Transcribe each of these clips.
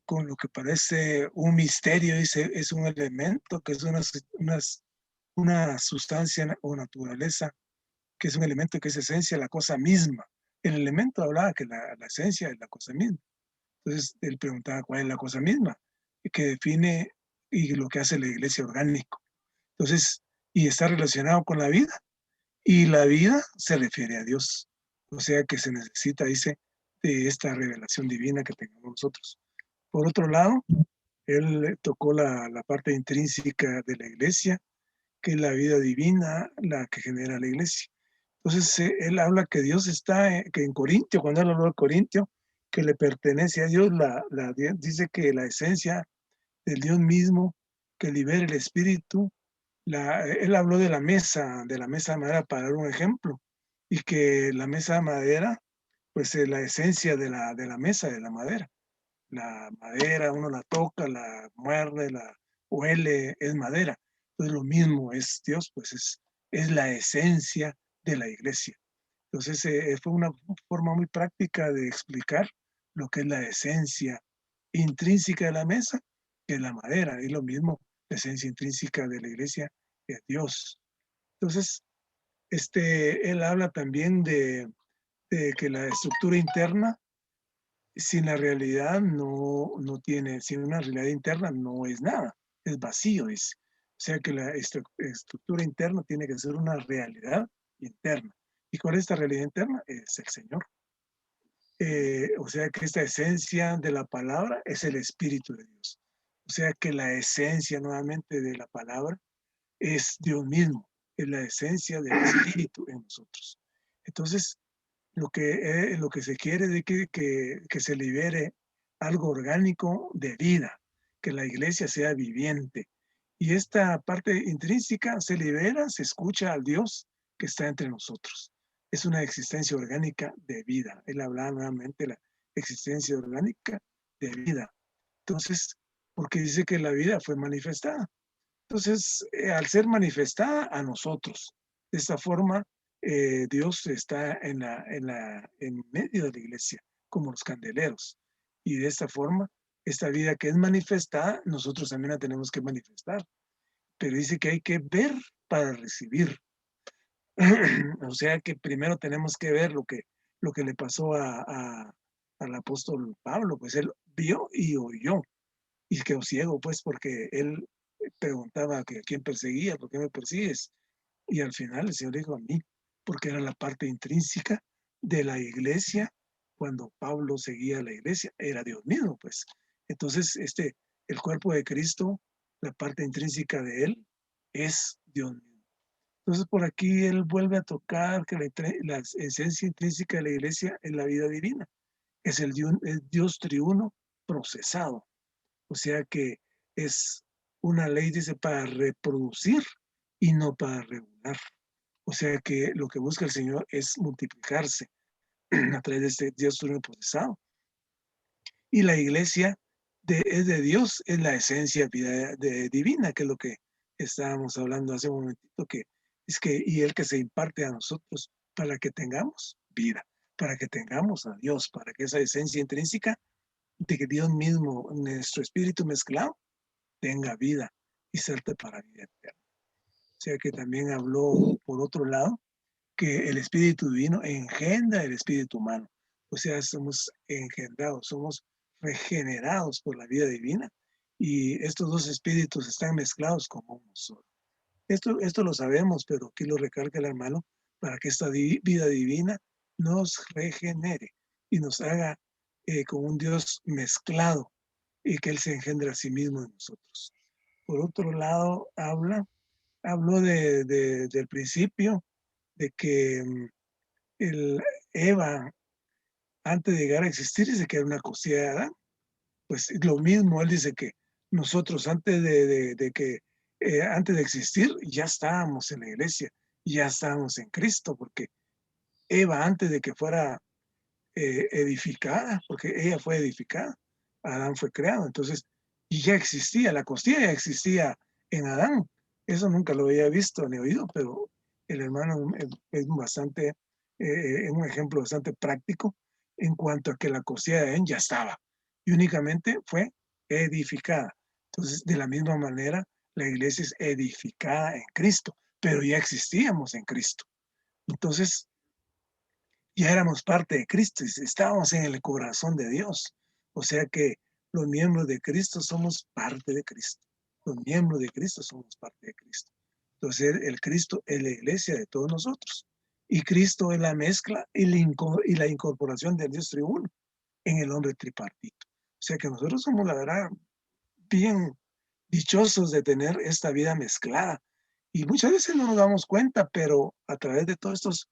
con lo que parece un misterio, dice, es un elemento, que es una sustancia o naturaleza, que es un elemento que es esencia, la cosa misma. El elemento hablaba que la esencia es la cosa misma. Entonces él preguntaba cuál es la cosa misma, y que define y lo que hace la iglesia orgánico. Entonces, y está relacionado con la vida, y la vida se refiere a Dios. O sea que se necesita, dice, de esta revelación divina que tengamos nosotros. Por otro lado, él tocó la parte intrínseca de la iglesia, que es la vida divina, la que genera la iglesia. Entonces, él habla que Dios está, que en Corintio, cuando él habló de Corintio, que le pertenece a Dios, dice que la esencia del Dios mismo, que libera el espíritu. Él habló de la mesa de madera para dar un ejemplo, y que la mesa de madera, pues es la esencia de la mesa, de la madera. La madera, uno la toca, la muerde, la huele, es madera. Entonces lo mismo es Dios, pues es la esencia de la iglesia. Entonces fue una forma muy práctica de explicar lo que es la esencia intrínseca de la mesa, que es la madera, y lo mismo, la esencia intrínseca de la iglesia es Dios. Entonces, él habla también de que la estructura interna sin la realidad no tiene, sin una realidad interna no es nada, es vacío, dice. O sea que la estructura interna tiene que ser una realidad interna. ¿Y cuál es esta realidad interna? Es el Señor. O sea que esta esencia de la palabra es el Espíritu de Dios. O sea que la esencia nuevamente de la palabra es Dios mismo, es la esencia del Espíritu en nosotros. Entonces, lo que se quiere es que se libere algo orgánico de vida, que la iglesia sea viviente. Y esta parte intrínseca se libera, se escucha al Dios que está entre nosotros. Es una existencia orgánica de vida. Él hablaba nuevamente de la existencia orgánica de vida. Entonces, porque dice que la vida fue manifestada. Entonces, al ser manifestada a nosotros, de esta forma, Dios está en medio de la iglesia, como los candeleros. Y de esta forma, esta vida que es manifestada, nosotros también la tenemos que manifestar. Pero dice que hay que ver para recibir. O sea que primero tenemos que ver lo que le pasó al apóstol Pablo, pues él vio y oyó y quedó ciego, pues porque él preguntaba que a quién perseguía, ¿por qué me persigues? Y al final el Señor dijo a mí, porque era la parte intrínseca de la iglesia. Cuando Pablo seguía a la iglesia, era Dios mismo, pues. Entonces, el cuerpo de Cristo, la parte intrínseca de él, es Dios mismo. Entonces, por aquí él vuelve a tocar que la esencia intrínseca de la iglesia es la vida divina, es el Dios triuno procesado. O sea que es una ley, dice, para reproducir y no para regular. O sea que lo que busca el Señor es multiplicarse a través de este Dios triuno procesado. Y la iglesia es de Dios, es la esencia divina, que es lo que estábamos hablando hace un momentito, que es que, y el que se imparte a nosotros para que tengamos vida, para que tengamos a Dios, para que esa esencia intrínseca de que Dios mismo, nuestro espíritu mezclado, tenga vida y salte para vida eterna. O sea que también habló, por otro lado, que el espíritu divino engendra el espíritu humano. O sea, somos engendrados, somos regenerados por la vida divina y estos dos espíritus están mezclados como uno solo. Esto lo sabemos, pero aquí lo recalca el hermano para que esta vida divina nos regenere y nos haga con un Dios mezclado y que Él se engendre a sí mismo en nosotros. Por otro lado, habló del principio, de que Eva, antes de llegar a existir, dice que era una costilla de Adán. Pues lo mismo, él dice que nosotros antes de existir, ya estábamos en la iglesia, ya estábamos en Cristo, porque Eva, antes de que fuera edificada, porque ella fue edificada, Adán fue creado, entonces, y ya existía, la costilla ya existía en Adán. Eso nunca lo había visto ni oído, pero el hermano es bastante, es un ejemplo bastante práctico en cuanto a que la costilla de Adán ya estaba. y únicamente fue edificada. Entonces, de la misma manera, la iglesia es edificada en Cristo, pero ya existíamos en Cristo. Entonces, ya éramos parte de Cristo, estábamos en el corazón de Dios. O sea que los miembros de Cristo somos parte de Cristo. Los miembros de Cristo somos parte de Cristo. Entonces, el Cristo es la iglesia de todos nosotros. Y Cristo es la mezcla y la incorporación del Dios triuno en el hombre tripartito. O sea que nosotros somos, la verdad, bien dichosos de tener esta vida mezclada. Y muchas veces no nos damos cuenta, pero a través de todos estos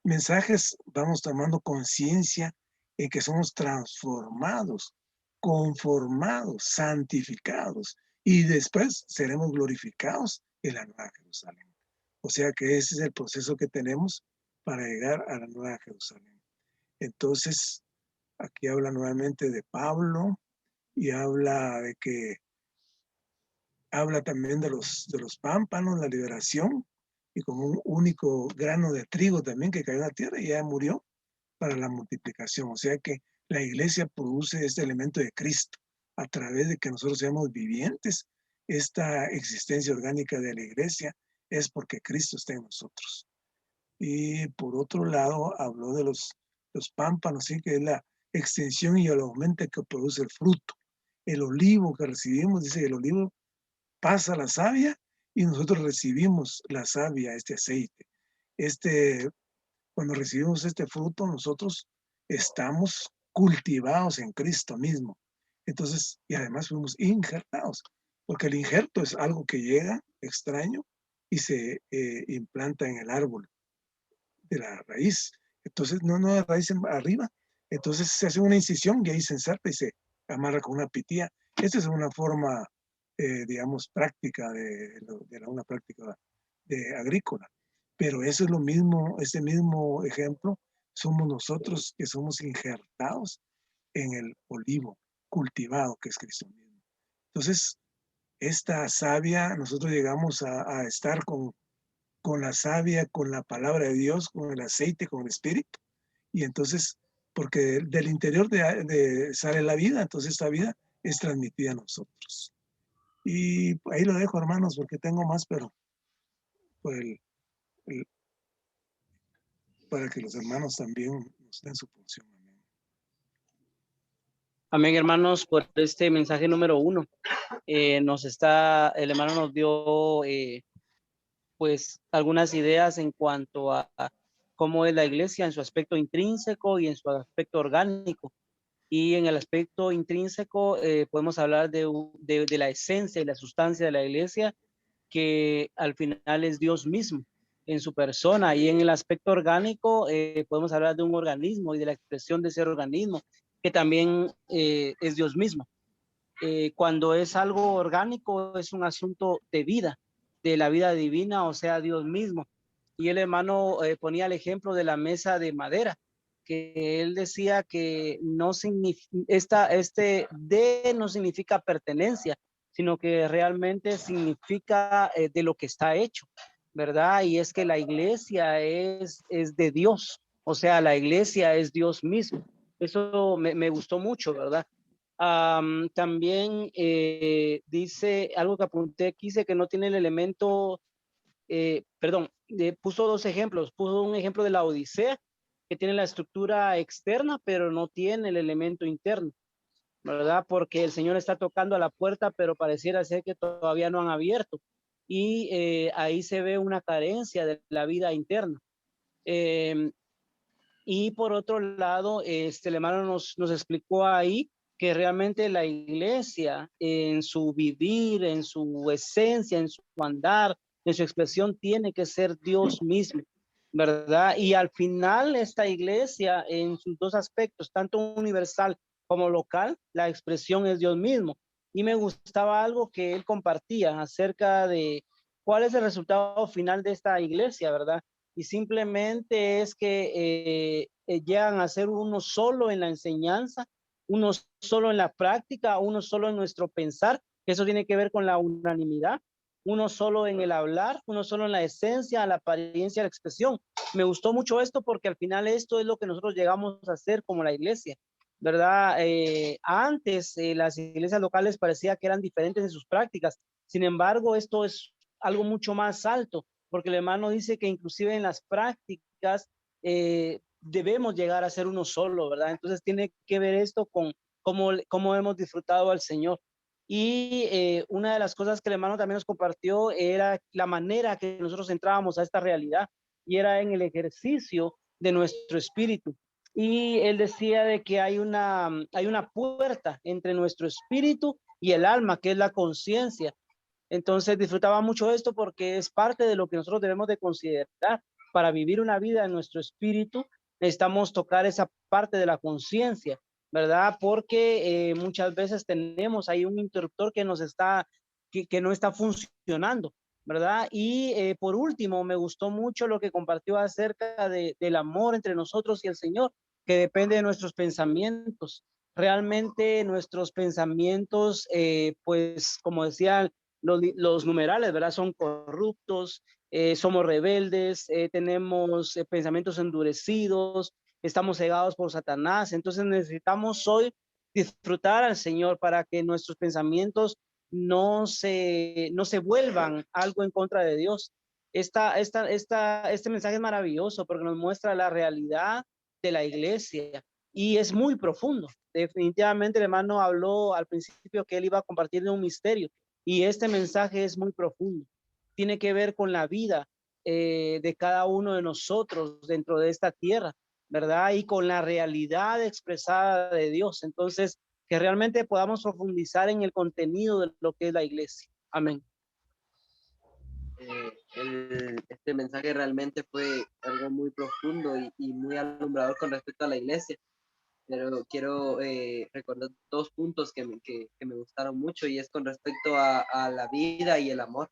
mensajes vamos tomando conciencia en que somos transformados, conformados, santificados y después seremos glorificados en la Nueva Jerusalén. O sea que ese es el proceso que tenemos para llegar a la Nueva Jerusalén. Entonces, aquí habla nuevamente de Pablo y habla de que habla también de los pámpanos, la liberación, y como un único grano de trigo también que cayó en la tierra y ya murió para la multiplicación. O sea que la iglesia produce este elemento de Cristo a través de que nosotros seamos vivientes. Esta existencia orgánica de la iglesia es porque Cristo está en nosotros. Y por otro lado, habló de los pámpanos, ¿sí? Que es la extensión y el aumento que produce el fruto. El olivo que recibimos, dice que el olivo pasa la savia y nosotros recibimos la savia, este aceite. Cuando recibimos este fruto, nosotros estamos cultivados en Cristo mismo. Entonces, y además fuimos injertados, porque el injerto es algo que llega extraño y se implanta en el árbol de la raíz. Entonces, no de raíz arriba. Entonces se hace una incisión y ahí se ensarta y se amarra con una pitía. Esta es una forma, digamos, práctica una práctica agrícola. Pero eso es lo mismo, ese mismo ejemplo, somos nosotros que somos injertados en el olivo cultivado que es Cristo mismo. Entonces, esta savia, nosotros llegamos a estar con la savia, con la palabra de Dios, con el aceite, con el espíritu. Y entonces, porque del interior sale la vida, entonces esta vida es transmitida a nosotros. Y ahí lo dejo, hermanos, porque tengo más, pero pues, para que los hermanos también nos den su porción. Amén, hermanos, por este mensaje número 1. El hermano nos dio pues algunas ideas en cuanto a cómo es la iglesia en su aspecto intrínseco y en su aspecto orgánico. Y en el aspecto intrínseco podemos hablar de la esencia y la sustancia de la iglesia, que al final es Dios mismo en su persona. Y en el aspecto orgánico podemos hablar de un organismo y de la expresión de ese organismo, que también es Dios mismo. Cuando es algo orgánico, es un asunto de vida, de la vida divina, o sea, Dios mismo. Y el hermano ponía el ejemplo de la mesa de madera, que él decía que no significa, de no significa pertenencia, sino que realmente significa de lo que está hecho, ¿verdad? Y es que la iglesia es de Dios, o sea, la iglesia es Dios mismo. Eso me gustó mucho, ¿verdad? También dice algo que apunté aquí, dice que no tiene el elemento, puso 2 ejemplos. Puso un ejemplo de la Odisea, que tiene la estructura externa, pero no tiene el elemento interno, ¿verdad? Porque el Señor está tocando a la puerta, pero pareciera ser que todavía no han abierto. Y ahí se ve una carencia de la vida interna. Y por otro lado, el hermano nos explicó ahí que realmente la iglesia en su vivir, en su esencia, en su andar, en su expresión, tiene que ser Dios mismo, ¿verdad? Y al final esta iglesia en sus 2 aspectos, tanto universal como local, la expresión es Dios mismo. Y me gustaba algo que él compartía acerca de cuál es el resultado final de esta iglesia, ¿verdad? Y simplemente es que llegan a ser uno solo en la enseñanza, uno solo en la práctica, uno solo en nuestro pensar, que eso tiene que ver con la unanimidad, uno solo en el hablar, uno solo en la esencia, la apariencia, la expresión. Me gustó mucho esto porque al final esto es lo que nosotros llegamos a hacer como la iglesia, ¿verdad? Antes las iglesias locales parecía que eran diferentes en sus prácticas. Sin embargo, esto es algo mucho más alto, porque el hermano dice que inclusive en las prácticas debemos llegar a ser uno solo, ¿verdad? Entonces tiene que ver esto con cómo hemos disfrutado al Señor. Y una de las cosas que el hermano también nos compartió era la manera que nosotros entrábamos a esta realidad, y era en el ejercicio de nuestro espíritu. Y él decía de que hay una puerta entre nuestro espíritu y el alma, que es la conciencia. Entonces disfrutaba mucho esto porque es parte de lo que nosotros debemos de considerar. Para vivir una vida en nuestro espíritu, necesitamos tocar esa parte de la conciencia, ¿verdad? Porque muchas veces tenemos ahí un interruptor que que no está funcionando, ¿verdad? Y por último, me gustó mucho lo que compartió acerca del amor entre nosotros y el Señor, que depende de nuestros pensamientos. Realmente nuestros pensamientos, pues como decía los numerales, ¿verdad? Son corruptos, somos rebeldes, tenemos pensamientos endurecidos, estamos cegados por Satanás. Entonces necesitamos hoy disfrutar al Señor para que nuestros pensamientos no se vuelvan algo en contra de Dios. Este mensaje es maravilloso porque nos muestra la realidad de la iglesia y es muy profundo. Definitivamente el hermano habló al principio que él iba a compartir de un misterio, y este mensaje es muy profundo. Tiene que ver con la vida de cada uno de nosotros dentro de esta tierra, ¿verdad? Y con la realidad expresada de Dios. Entonces, que realmente podamos profundizar en el contenido de lo que es la iglesia. Amén. Este mensaje realmente fue algo muy profundo y muy alumbrador con respecto a la iglesia. Pero quiero recordar dos puntos que me gustaron mucho, y es con respecto a la vida y el amor.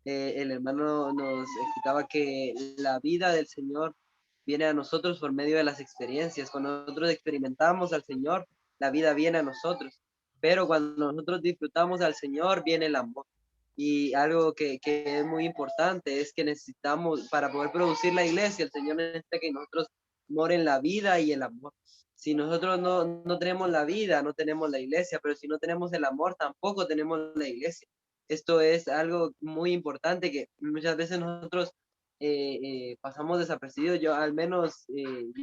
El hermano nos explicaba que la vida del Señor viene a nosotros por medio de las experiencias. Cuando nosotros experimentamos al Señor, la vida viene a nosotros. Pero cuando nosotros disfrutamos al Señor, viene el amor. Y algo que es muy importante es que necesitamos, para poder producir la iglesia, el Señor necesita que nosotros moren la vida y el amor. Si nosotros no tenemos la vida, no tenemos la iglesia, pero si no tenemos el amor, tampoco tenemos la iglesia. Esto es algo muy importante que muchas veces nosotros pasamos desapercibidos. Yo al menos,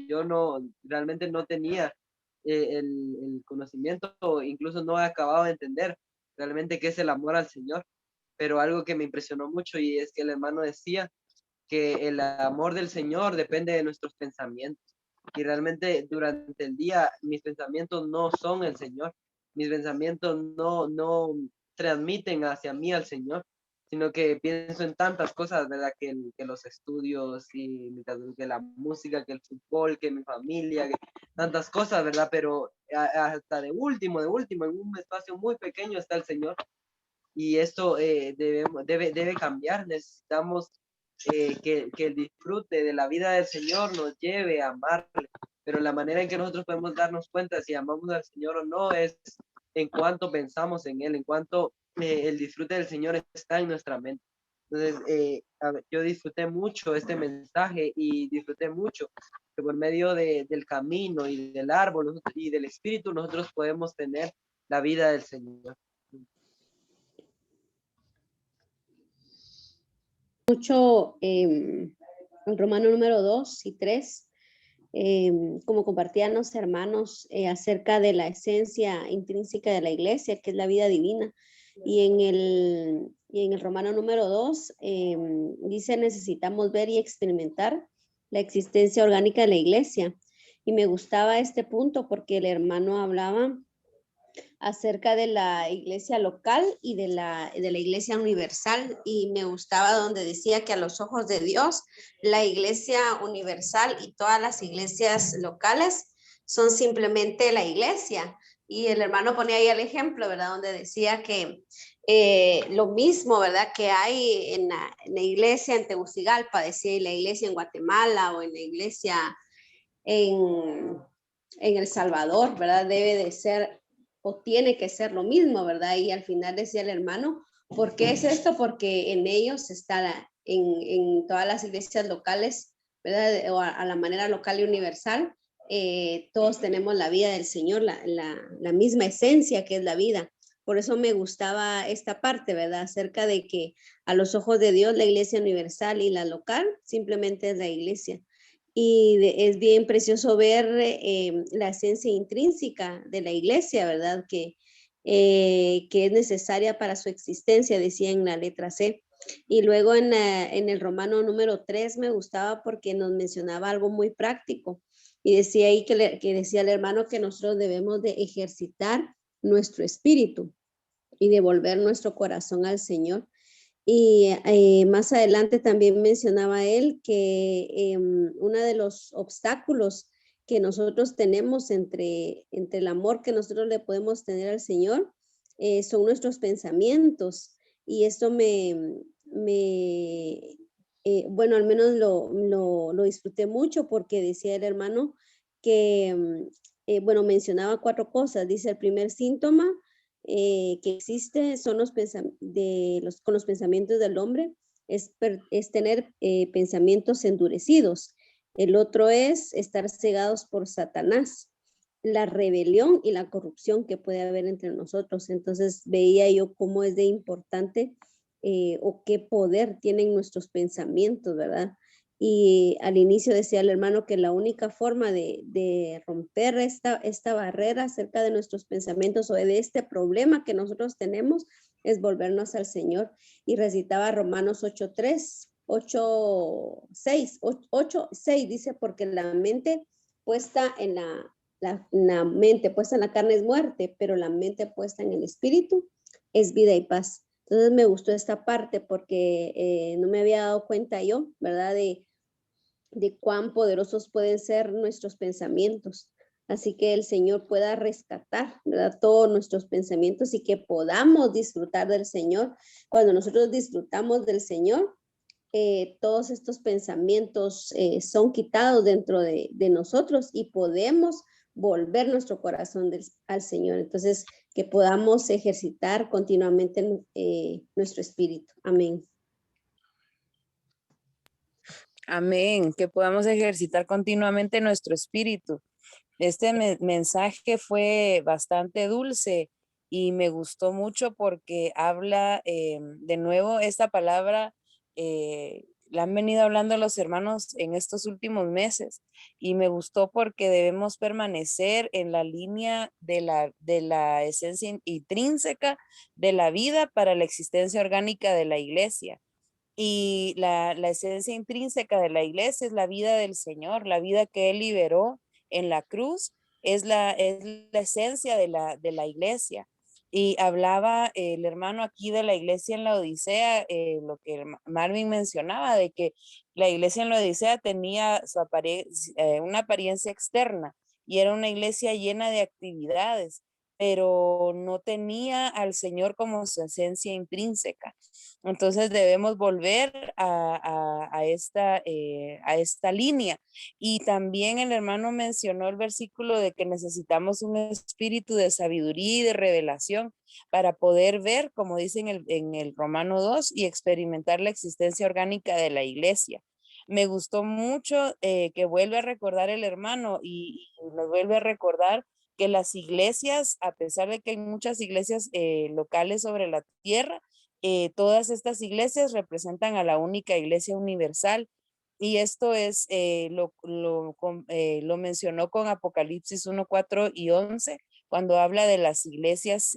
yo realmente no tenía el conocimiento, o incluso no he acabado de entender realmente qué es el amor al Señor. Pero algo que me impresionó mucho, y es que el hermano decía que el amor del Señor depende de nuestros pensamientos. Y realmente durante el día mis pensamientos no son el Señor. Mis pensamientos no transmiten hacia mí al Señor, sino que pienso en tantas cosas, ¿verdad? Que los estudios, y que la música, que el fútbol, que mi familia, que tantas cosas, ¿verdad? Pero hasta de último, en un espacio muy pequeño está el Señor. Y esto debe cambiar. Necesitamos que el disfrute de la vida del Señor nos lleve a amarle. Pero la manera en que nosotros podemos darnos cuenta si amamos al Señor o no es en cuanto pensamos en Él, en cuanto el disfrute del Señor está en nuestra mente. Entonces, yo disfruté mucho este mensaje, y disfruté mucho que por medio del camino y del árbol y del Espíritu nosotros podemos tener la vida del Señor. Mucho en Romano número 2 y 3, como compartían los hermanos acerca de la esencia intrínseca de la iglesia, que es la vida divina. Y en el Romano número 2 dice: necesitamos ver y experimentar la existencia orgánica de la iglesia. Y me gustaba este punto porque el hermano hablaba acerca de la iglesia local y de la iglesia universal, y me gustaba donde decía que a los ojos de Dios la iglesia universal y todas las iglesias locales son simplemente la iglesia. Y el hermano ponía ahí el ejemplo, ¿verdad? Donde decía que lo mismo, ¿verdad? Que hay en la iglesia en Tegucigalpa, decía, y la iglesia en Guatemala, o en la iglesia en El Salvador, ¿verdad? Debe de ser o tiene que ser lo mismo, ¿verdad? Y al final decía el hermano: ¿por qué es esto? Porque en ellos está, en todas las iglesias locales, ¿verdad? O a la manera local y universal, todos tenemos la vida del Señor, la misma esencia que es la vida. Por eso me gustaba esta parte, ¿verdad? Acerca de que a los ojos de Dios la iglesia universal y la local simplemente es la iglesia. Y es bien precioso ver la esencia intrínseca de la iglesia, ¿verdad? Que es necesaria para su existencia, decía en la letra C. Y luego en el Romano número 3 me gustaba porque nos mencionaba algo muy práctico. Y decía ahí que decía el hermano que nosotros debemos de ejercitar nuestro espíritu y devolver nuestro corazón al Señor. Y más adelante también mencionaba él que uno de los obstáculos que nosotros tenemos entre el amor que nosotros le podemos tener al Señor son nuestros pensamientos. Y esto bueno, al menos lo disfruté mucho porque decía el hermano que, bueno, mencionaba 4 cosas. Dice el primer síntoma que existe son con los pensamientos del hombre, es tener pensamientos endurecidos. El otro es estar cegados por Satanás, la rebelión y la corrupción que puede haber entre nosotros. Entonces veía yo cómo es de importante o qué poder tienen nuestros pensamientos, ¿verdad? Y al inicio decía el hermano que la única forma de romper esta barrera acerca de nuestros pensamientos o de este problema que nosotros tenemos es volvernos al Señor. Y recitaba Romanos 8:3, 8:6, dice, porque la mente puesta en la mente puesta en la carne es muerte, pero la mente puesta en el espíritu es vida y paz. Entonces me gustó esta parte porque no me había dado cuenta yo, ¿verdad? De cuán poderosos pueden ser nuestros pensamientos. Así que el Señor pueda rescatar, ¿verdad? Todos nuestros pensamientos y que podamos disfrutar del Señor. Cuando nosotros disfrutamos del Señor, todos estos pensamientos son quitados dentro de nosotros y podemos volver nuestro corazón al Señor. Entonces, que podamos ejercitar continuamente nuestro espíritu. Amén. Amén, que podamos ejercitar continuamente nuestro espíritu. Este mensaje fue bastante dulce y me gustó mucho porque habla de nuevo esta palabra, la han venido hablando los hermanos en estos últimos meses y me gustó porque debemos permanecer en la línea de la esencia intrínseca de la vida para la existencia orgánica de la iglesia. Y la esencia intrínseca de la iglesia es la vida del Señor, la vida que Él liberó en la cruz, es la esencia de la iglesia. Y hablaba el hermano aquí de la iglesia en la Odisea, lo que Marvin mencionaba, de que la iglesia en la Odisea tenía una apariencia externa y era una iglesia llena de actividades, pero no tenía al Señor como su esencia intrínseca. Entonces debemos volver a esta línea. Y también el hermano mencionó el versículo de que necesitamos un espíritu de sabiduría y de revelación para poder ver, como dice en el Romano 2, y experimentar la existencia orgánica de la iglesia. Me gustó mucho que vuelve a recordar el hermano y nos vuelve a recordar que las iglesias, a pesar de que hay muchas iglesias locales sobre la tierra, todas estas iglesias representan a la única iglesia universal. Y esto es, lo mencionó con Apocalipsis 1, 4 y 11, cuando habla de las iglesias,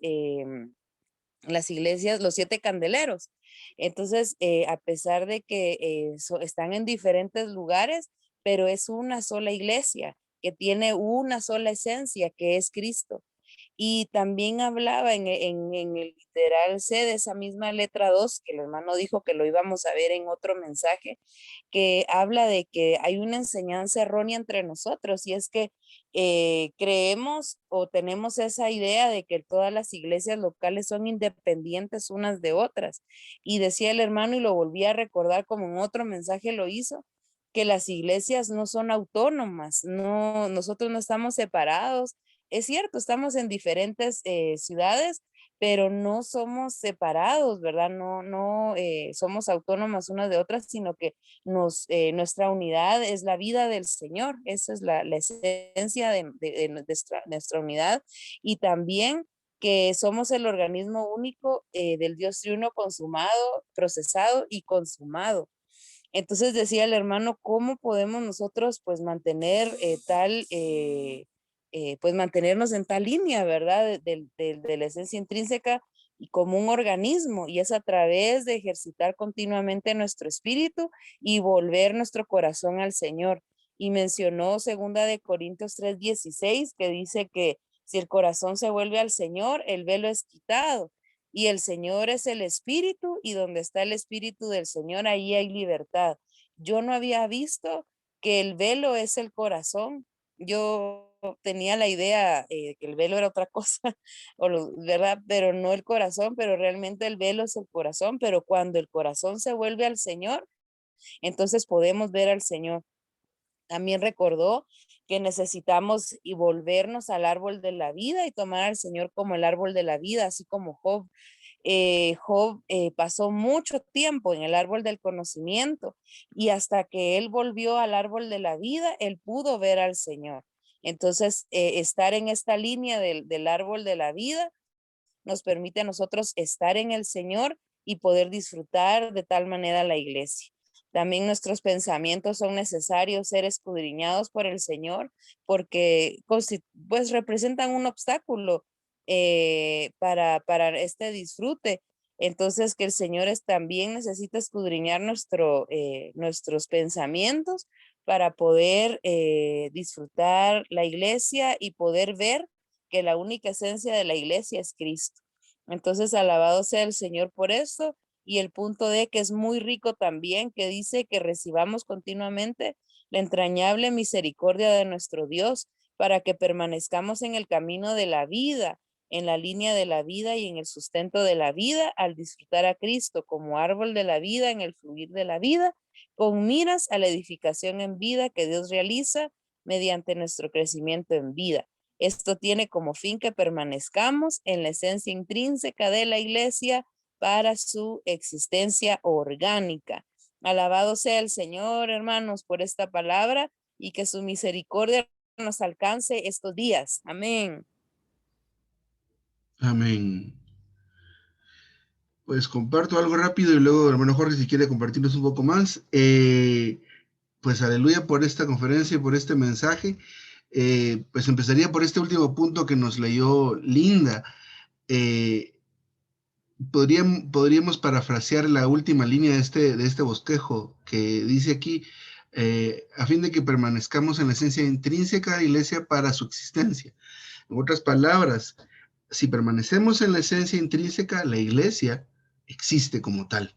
los 7 candeleros. Entonces, a pesar de que están en diferentes lugares, pero es una sola iglesia que tiene una sola esencia, que es Cristo. Y también hablaba en el literal C de esa misma letra 2, que el hermano dijo que lo íbamos a ver en otro mensaje, que habla de que hay una enseñanza errónea entre nosotros y es que creemos o tenemos esa idea de que todas las iglesias locales son independientes unas de otras. Y decía el hermano, y lo volví a recordar como en otro mensaje lo hizo, que las iglesias no son autónomas, nosotros no estamos separados. Es cierto, estamos en diferentes ciudades, pero no somos separados, ¿verdad? No somos autónomas unas de otras, sino que nuestra unidad es la vida del Señor. Esa es la esencia de nuestra unidad. Y también que somos el organismo único del Dios triuno consumado, procesado y consumado. Entonces decía el hermano, ¿cómo podemos nosotros pues mantener pues mantenernos en tal línea, ¿verdad? De la esencia intrínseca y como un organismo, y es a través de ejercitar continuamente nuestro espíritu y volver nuestro corazón al Señor. Y mencionó 2 Corintios 3:16, que dice que si el corazón se vuelve al Señor, el velo es quitado. Y el Señor es el Espíritu, y donde está el Espíritu del Señor, ahí hay libertad. Yo no había visto que el velo es el corazón. Yo tenía la idea que el velo era otra cosa, ¿verdad? Pero no el corazón, pero realmente el velo es el corazón. Pero cuando el corazón se vuelve al Señor, entonces podemos ver al Señor. También recordó que necesitamos y volvernos al árbol de la vida y tomar al Señor como el árbol de la vida, así como Job. Job pasó mucho tiempo en el árbol del conocimiento, y hasta que él volvió al árbol de la vida, él pudo ver al Señor. Entonces, estar en esta línea del árbol de la vida nos permite a nosotros estar en el Señor y poder disfrutar de tal manera la iglesia. También nuestros pensamientos son necesarios ser escudriñados por el Señor, porque pues representan un obstáculo para este disfrute. Entonces, que el Señor también necesita escudriñar nuestros pensamientos para poder disfrutar la iglesia y poder ver que la única esencia de la iglesia es Cristo. Entonces, alabado sea el Señor por esto. Y el punto D, que es muy rico también, que dice que recibamos continuamente la entrañable misericordia de nuestro Dios para que permanezcamos en el camino de la vida, en la línea de la vida y en el sustento de la vida, al disfrutar a Cristo como árbol de la vida en el fluir de la vida, con miras a la edificación en vida que Dios realiza mediante nuestro crecimiento en vida. Esto tiene como fin que permanezcamos en la esencia intrínseca de la iglesia para su existencia orgánica. Alabado sea el Señor, hermanos, por esta palabra, y que su misericordia nos alcance estos días. Amén. Amén. Pues comparto algo rápido y luego, hermano Jorge, si quiere compartirnos un poco más. Pues aleluya por esta conferencia y por este mensaje. Pues empezaría por este último punto que nos leyó Linda. Podríamos parafrasear la última línea de este bosquejo que dice aquí, a fin de que permanezcamos en la esencia intrínseca de la iglesia para su existencia. En otras palabras, si permanecemos en la esencia intrínseca, la iglesia existe como tal.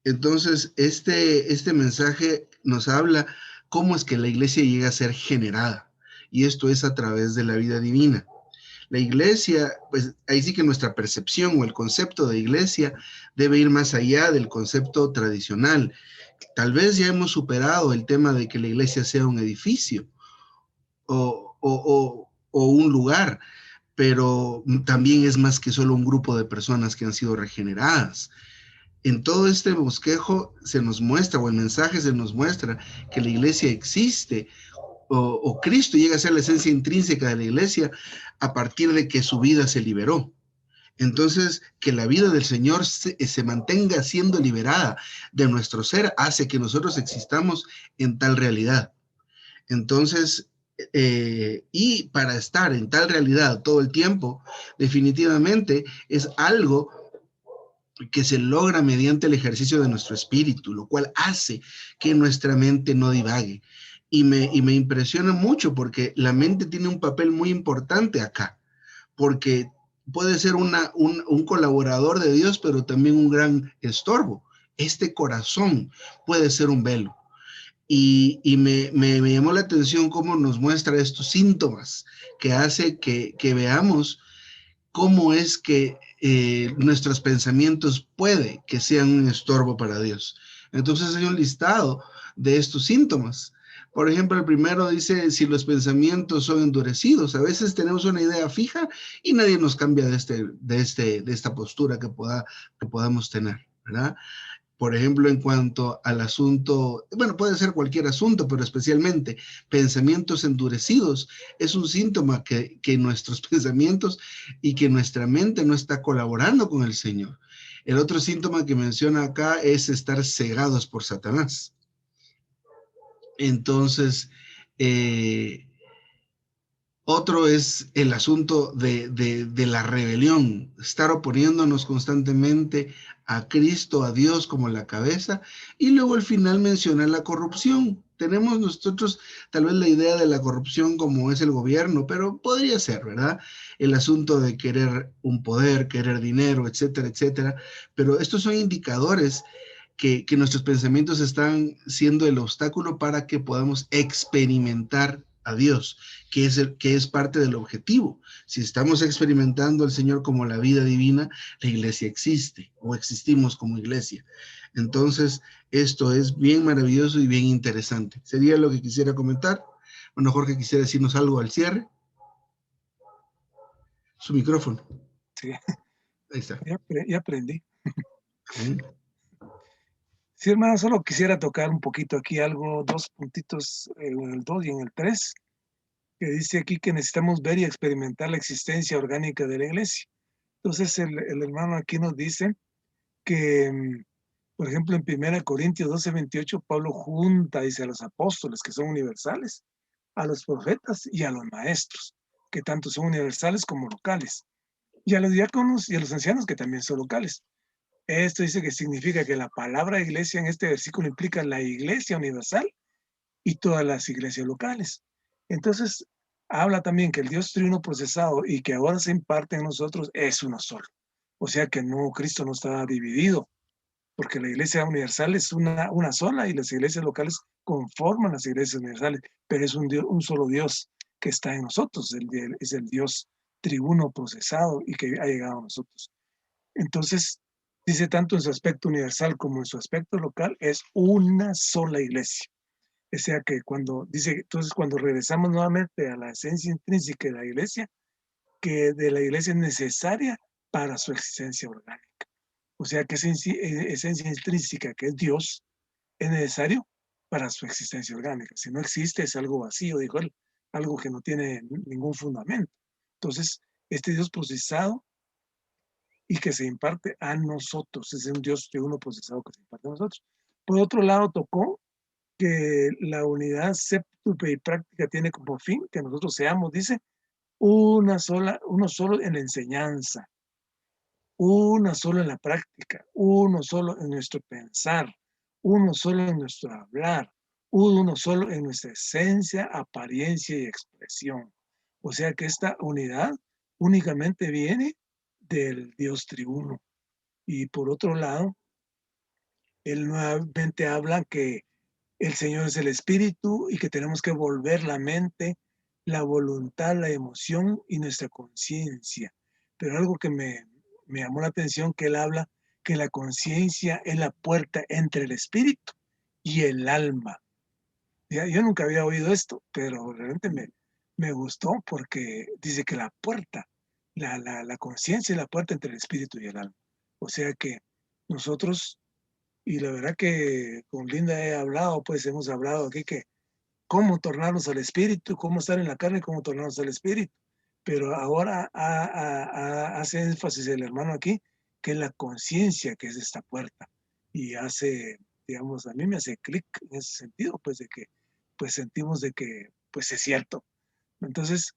Entonces, este mensaje nos habla cómo es que la iglesia llega a ser generada, y esto es a través de la vida divina. La iglesia, pues ahí sí que nuestra percepción o el concepto de iglesia debe ir más allá del concepto tradicional. Tal vez ya hemos superado el tema de que la iglesia sea un edificio o un lugar, pero también es más que solo un grupo de personas que han sido regeneradas. En todo este bosquejo se nos muestra, o el mensaje se nos muestra, que la iglesia existe, o Cristo llega a ser la esencia intrínseca de la iglesia a partir de que su vida se liberó. Entonces, que la vida del Señor se mantenga siendo liberada de nuestro ser hace que nosotros existamos en tal realidad. Entonces, y para estar en tal realidad todo el tiempo, definitivamente es algo que se logra mediante el ejercicio de nuestro espíritu, lo cual hace que nuestra mente no divague. Y me impresiona mucho porque la mente tiene un papel muy importante acá, porque puede ser un colaborador de Dios, pero también un gran estorbo. Este corazón puede ser un velo. Y me llamó la atención cómo nos muestra estos síntomas que hace que veamos cómo es que nuestros pensamientos puede que sean un estorbo para Dios. Entonces hay un listado de estos síntomas, Por ejemplo, el primero dice, si los pensamientos son endurecidos, a veces tenemos una idea fija y nadie nos cambia de esta postura que podamos tener, ¿verdad? Por ejemplo, en cuanto al asunto, bueno, puede ser cualquier asunto, pero especialmente pensamientos endurecidos, es un síntoma que nuestros pensamientos y que nuestra mente no está colaborando con el Señor. El otro síntoma que menciona acá es estar cegados por Satanás. Entonces, otro es el asunto de la rebelión, estar oponiéndonos constantemente a Cristo, a Dios como la cabeza, y luego al final menciona la corrupción. Tenemos nosotros tal vez la idea de la corrupción como es el gobierno, pero podría ser, ¿verdad? El asunto de querer un poder, querer dinero, etcétera, etcétera. Pero estos son indicadores que nuestros pensamientos están siendo el obstáculo para que podamos experimentar a Dios, que es parte del objetivo. Si estamos experimentando al Señor como la vida divina, la iglesia existe o existimos como iglesia. Entonces, esto es bien maravilloso y bien interesante. Sería lo que quisiera comentar. Bueno, Jorge, quisiera decirnos algo al cierre. Su micrófono. Sí, Ahí está. ya aprendí. Amén. Sí, hermano, solo quisiera tocar un poquito aquí algo, dos puntitos en el 2 y en el 3, que dice aquí que necesitamos ver y experimentar la existencia orgánica de la iglesia. Entonces, el hermano aquí nos dice que, por ejemplo, en 1 Corintios 12:28, Pablo junta, dice, a los apóstoles, que son universales, a los profetas y a los maestros, que tanto son universales como locales, y a los diáconos y a los ancianos, que también son locales. Esto dice que significa que la palabra iglesia en este versículo implica la iglesia universal y todas las iglesias locales. Entonces, habla también que el Dios triuno procesado y que ahora se imparte en nosotros es uno solo. O sea que no, Cristo no está dividido, porque la iglesia universal es una sola y las iglesias locales conforman las iglesias universales, pero es un solo Dios que está en nosotros, es el Dios triuno procesado y que ha llegado a nosotros. Entonces, dice tanto en su aspecto universal como en su aspecto local, es una sola iglesia. O sea que entonces cuando regresamos nuevamente a la esencia intrínseca de la iglesia, que de la iglesia es necesaria para su existencia orgánica. O sea que esa esencia intrínseca que es Dios es necesario para su existencia orgánica. Si no existe es algo vacío, dijo él, algo que no tiene ningún fundamento. Entonces, este Dios procesado y que se imparte a nosotros, es un Dios de uno procesado que se imparte a nosotros. Por otro lado, tocó que la unidad séptuple y práctica tiene como fin que nosotros seamos, dice, uno solo en la enseñanza, uno solo en la práctica, uno solo en nuestro pensar, uno solo en nuestro hablar, uno solo en nuestra esencia, apariencia y expresión. O sea que esta unidad únicamente viene del Dios triuno. Y por otro lado, él nuevamente habla que el Señor es el Espíritu y que tenemos que volver la mente, la voluntad, la emoción y nuestra conciencia. Pero algo que me llamó la atención, que él habla que la conciencia es la puerta entre el espíritu y el alma. Yo nunca había oído esto, pero realmente me gustó porque dice que la puerta, la conciencia es la puerta entre el espíritu y el alma. O sea que nosotros, y la verdad que con Linda hemos hablado aquí que cómo tornarnos al espíritu, cómo estar en la carne, cómo tornarnos al espíritu. Pero ahora hace énfasis el hermano aquí, que es la conciencia que es esta puerta. Y digamos, a mí me hace clic en ese sentido, pues de que, pues sentimos de que, pues es cierto. Entonces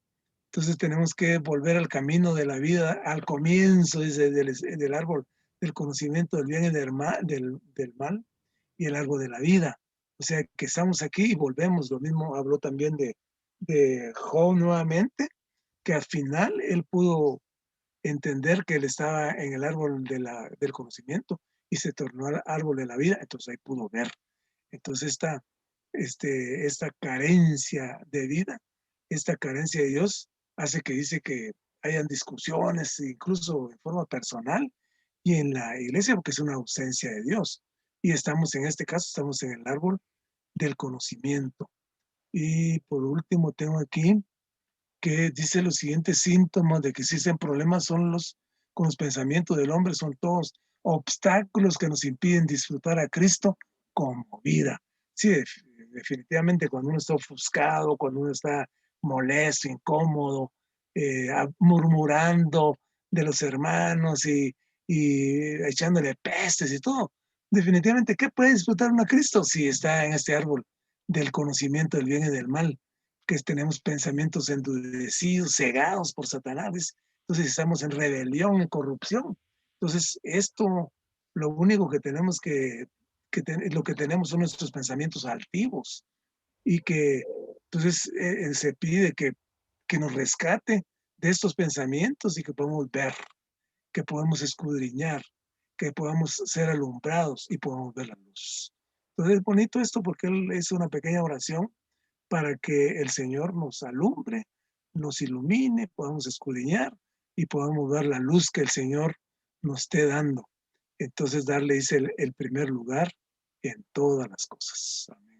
tenemos que volver al camino de la vida, al comienzo del árbol del conocimiento del bien y del mal y el árbol de la vida. O sea, que estamos aquí y volvemos. Lo mismo habló también de Job nuevamente, que al final él pudo entender que él estaba en el árbol del conocimiento y se tornó al árbol de la vida, entonces ahí pudo ver. Entonces esta carencia de vida, esta carencia de Dios, hace que dice que hayan discusiones, incluso en forma personal, y en la iglesia, porque es una ausencia de Dios. Y estamos en este caso, estamos en el árbol del conocimiento. Y por último tengo aquí que dice los siguientes síntomas de que existen problemas con los pensamientos del hombre, son todos obstáculos que nos impiden disfrutar a Cristo como vida. Sí, definitivamente cuando uno está ofuscado, cuando uno está molesto, incómodo, murmurando de los hermanos y echándole pestes y todo, definitivamente, ¿qué puede disfrutar uno a Cristo si está en este árbol del conocimiento del bien y del mal? Que tenemos pensamientos endurecidos, cegados por Satanás. Entonces estamos en rebelión, en corrupción. Entonces esto, lo único que tenemos lo que tenemos son nuestros pensamientos altivos y que entonces se pide que nos rescate de estos pensamientos y que podamos ver, que podamos escudriñar, que podamos ser alumbrados y podamos ver la luz. Entonces es bonito esto porque él es una pequeña oración para que el Señor nos alumbre, nos ilumine, podamos escudriñar y podamos ver la luz que el Señor nos esté dando. Entonces darle el primer lugar en todas las cosas. Amén.